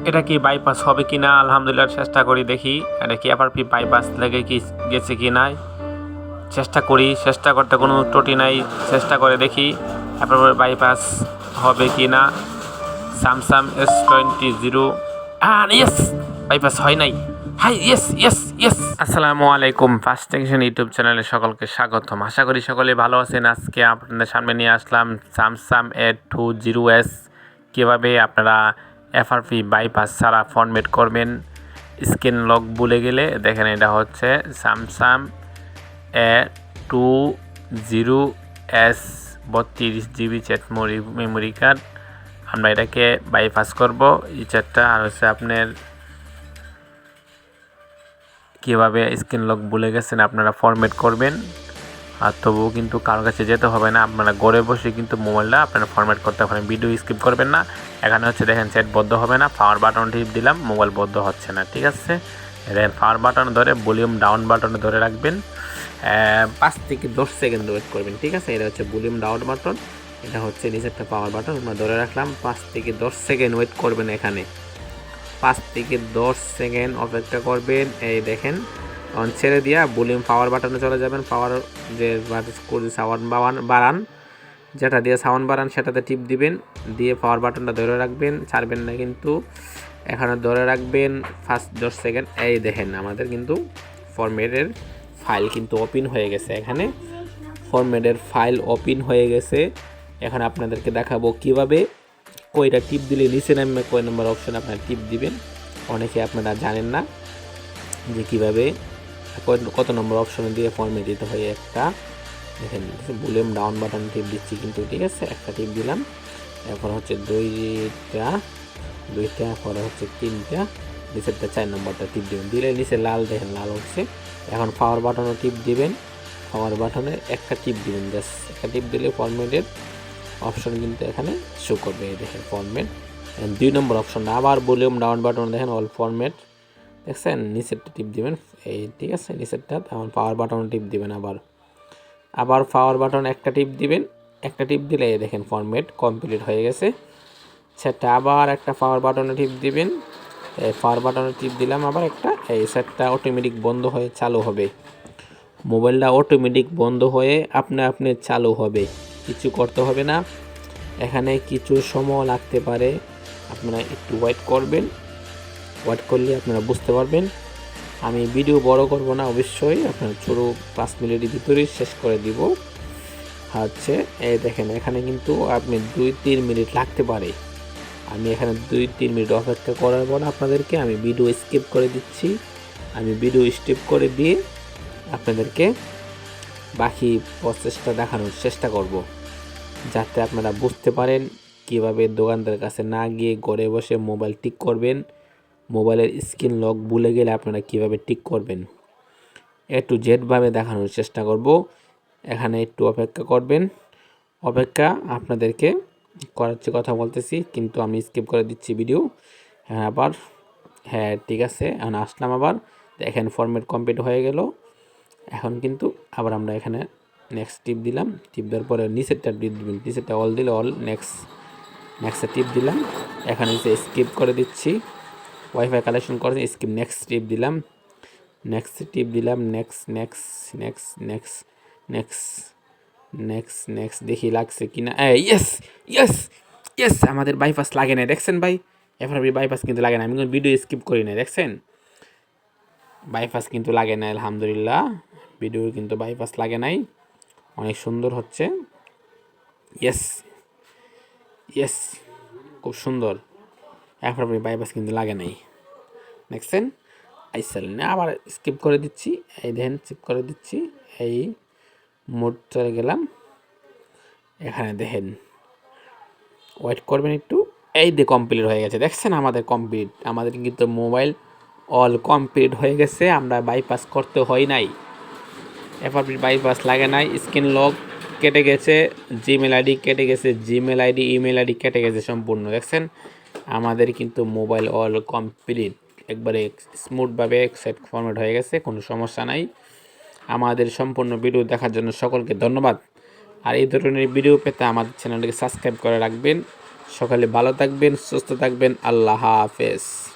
এটা কি বাইপাস হবে কি না, আলহামদুলিল্লাহ চেষ্টা করি দেখি এটা কি এফআরপি বাইপাস লেগে কি গেছে কি না। চেষ্টা করতে কোনো ত্রুটি নাই, চেষ্টা করে দেখি এফআরপি বাইপাস হবে কি না। স্যামসাং S20 ইয়েস, বাইপাস হয় নাই। Hi yes yes yes. আসসালামু আলাইকুম, ফার্স্ট টেকনিশিয়ান ইউটিউব চ্যানেলে সকলকে স্বাগতম। আশা করি সকলে ভালো আছেন। আজকে আপনাদের সামনে নিয়ে আসলাম স্যামসাং A20s কীভাবে আপনারা এফআরপি বাইপাস ছাড়া ফরম্যাট করবেন। স্ক্রিন লক ভুলে গেলে দেখেন, এটা হচ্ছে Samsung A20s 32GB chat memory card. আমরা এটাকে বাইপাস করব এই চ্যাটটা। আর হচ্ছে আপনার কীভাবে স্ক্রিন লক ভুলে গেছেন আপনারা ফরম্যাট করবেন। আর তবুও কিন্তু কারোর কাছে যেতে হবে না, আপনারা ঘরে বসে কিন্তু মোবাইলটা আপনারা ফরম্যাট করতে পারেন। ভিডিও স্কিপ করবেন না। এখানে হচ্ছে দেখেন চ্যাট বদ্ধ হবে না, পাওয়ার বাটন টিপ দিলাম, মোবাইল বদ্ধ হচ্ছে না, ঠিক আছে। দেখেন পাওয়ার বাটন ধরে ভলিউম ডাউন বাটনে ধরে রাখবেন, 5 থেকে 10 সেকেন্ড ওয়েট করবেন, ঠিক আছে। এটা হচ্ছে ভলিউম ডাউন বাটন, এটা হচ্ছে নিচেরটা পাওয়ার বাটন। আমরা ধরে রাখলাম, 5 থেকে 10 সেকেন্ড ওয়েট করবেন। এখানে 5 থেকে 10 সেকেন্ড অপেক্ষা করবেন। এই দেখেন অন ছেড়ে দিয়া ভলিউম পাওয়ার বাটনে চলে যাবেন। পাওয়ার যে সাউন্ড বাড়ান, যেটা দিয়ে সাউন্ড বাড়ান সেটাতে টিপ দিবেন, দিয়ে পাওয়ার বাটনটা ধরে রাখবেন, ছাড়বেন না কিন্তু। এখানে ধরে রাখবেন 10 সেকেন্ড। এই দেখেন আমাদের কিন্তু ফরম্যাটের ফাইল কিন্তু ওপেন হয়ে গেছে। এখানে ফরম্যাটের ফাইল ওপেন হয়ে গেছে। এখন আপনাদেরকে দেখাবো কিভাবে কয়টা টিপ দিলে নিচে নামবে, কয় নম্বর অপশন আপনারা টিপ দিবেন। অনেকে আপনারা জানেন না যে কীভাবে কত নম্বর অপশনে দিয়ে ফরম্যাট দিতে হয়। একটা দেখেন ভলিউম ডাউন বাটন টিপ দিচ্ছি কিন্তু, ঠিক আছে। একটা টিপ দিলাম, এরপর হচ্ছে দুইটা পরে হচ্ছে 3টা, নিচেরটা 4 নম্বরটা টিপ দেবেন। দিলে নিচে লাল, দেখেন লাল হচ্ছে। এখন পাওয়ার বাটনও টিপ দিবেন, পাওয়ার বাটনে একটা টিপ দিবেন, জাস্ট একটা টিপ দিলে ফরম্যাটের অপশন কিন্তু এখানে শো করবে। এই দেখেন ফরম্যাট। 2 নম্বর অপশন আবার ভলিউম ডাউন বাটন দেখেন অল ফরম্যাট, দেখছেন। নিচেরটা টিপ দিবেন, এই ঠিক আছে নিচেরটা। তখন পাওয়ার বাটন টিপ দিবেন, আবার পাওয়ার বাটন একটা টিপ দিবেন। একটা টিপ দিলে দেখেন ফরম্যাট কমপ্লিট হয়ে গেছে। সেটটা আবার একটা পাওয়ার বাটনে টিপ দিবেন, এই পাওয়ার বাটনে টিপ দিলাম আবার একটা। এই সেটটা অটোমেটিক বন্ধ হয়ে চালু হবে। মোবাইলটা অটোমেটিক বন্ধ হয়ে আপনি চালু হবে, কিছু করতে হবে না। এখানে কিছু সময় লাগতে পারে, আপনারা একটু ওয়েট করবেন। ওয়েট করলে আপনারা বুঝতে পারবেন। আমি ভিডিও বড় করব না, অবশ্যই আপনার ছোটো 5 মিনিটের ভিতরেই শেষ করে দিব। হচ্ছে এই দেখেন এখানে কিন্তু আপনি 2-3 মিনিট লাগতে পারে। আমি এখানে 2-3 মিনিট অপেক্ষা করার পর আপনাদেরকে আমি ভিডিও স্কিপ করে দিচ্ছি। আমি ভিডিও স্কিপ করে দিয়ে আপনাদেরকে বাকি প্রসেসটা দেখানোর চেষ্টা করব, যাতে আপনারা বুঝতে পারেন কিভাবে দোকানদারের কাছে না গিয়ে ঘরে বসে মোবাইল ঠিক করবেন। মোবাইলের স্ক্রিন লক ভুলে গেলে আপনারা কিভাবে ঠিক করবেন, একটু জেডভাবে দেখানোর চেষ্টা করব। এখানে একটু অপেক্ষা করবেন। অপেক্ষা আপনাদেরকে করাচ্ছি, কথা বলতেছি কিন্তু আমি স্কিপ করে দিচ্ছি ভিডিও। হ্যাঁ আবার, হ্যাঁ ঠিক আছে, এখন আসলাম আবার। দেখেন ফরম্যাট কমপ্লিট হয়ে গেল। এখন কিন্তু আবার আমরা এখানে নেক্সট টিপ দিলাম, টিপ দেওয়ার পরে নিচেরটা টিপ দিবেন, নিচেরটা অল দিলে অল, নেক্সটে টিপ দিলাম। এখানে স্কিপ করে দিচ্ছি, ওয়াইফাই কালেকশন করে স্কিপ, নেক্সট টিপ দিলাম, নেক্সট দেখি লাগছে কিনা। ইয়েস ইয়েস ইয়েস, আমাদের বাইপাস লাগে না, দেখছেন ভাই। এফআরপি বাইপাস কিন্তু লাগে না, আমি কোনো ভিডিও স্কিপ করি না, দেখছেন বাইপাস কিন্তু লাগে না। আলহামদুলিল্লাহ, ভিডিও কিন্তু বাইপাস লাগে নাই, অনেক সুন্দর হচ্ছে। ইয়েস ইয়েস, খুব সুন্দর। এফআরপি বাইপাস কিন্তু লাগে নাই, দেখছেন। আইসাল না, আবার স্কিপ করে দিচ্ছি। এই দেখেন স্কিপ করে দিচ্ছি, এই মোড চলে গেলাম। এখানে দেখেন ওয়েট করবেন একটু। এই দিয়ে কমপ্লিট হয়ে গেছে, দেখছেন আমাদের কমপ্লিট। আমাদের কিন্তু মোবাইল অল কমপ্লিট হয়ে গেছে, আমরা বাইপাস করতে হয় নাই, এফআরপি বাইপাস লাগে নাই। স্ক্রিন লক কেটে গেছে, জিমেল আইডি কেটে গেছে, জিমেল আইডি ইমেল আইডি কেটে গেছে সম্পূর্ণ, দেখছেন। আমাদের কিন্তু মোবাইল অল কমপ্লিট, একবারে স্মুথভাবে সেট ফরম্যাট হয়ে গেছে, কোনো সমস্যা নাই। আমাদের সম্পূর্ণ ভিডিও দেখার জন্য সকলকে ধন্যবাদ। আর এই ধরনের ভিডিও পেতে আমাদের চ্যানেলটিকে সাবস্ক্রাইব করে রাখবেন। সকালে ভালো থাকবেন, সুস্থ থাকবেন। আল্লাহ হাফেজ।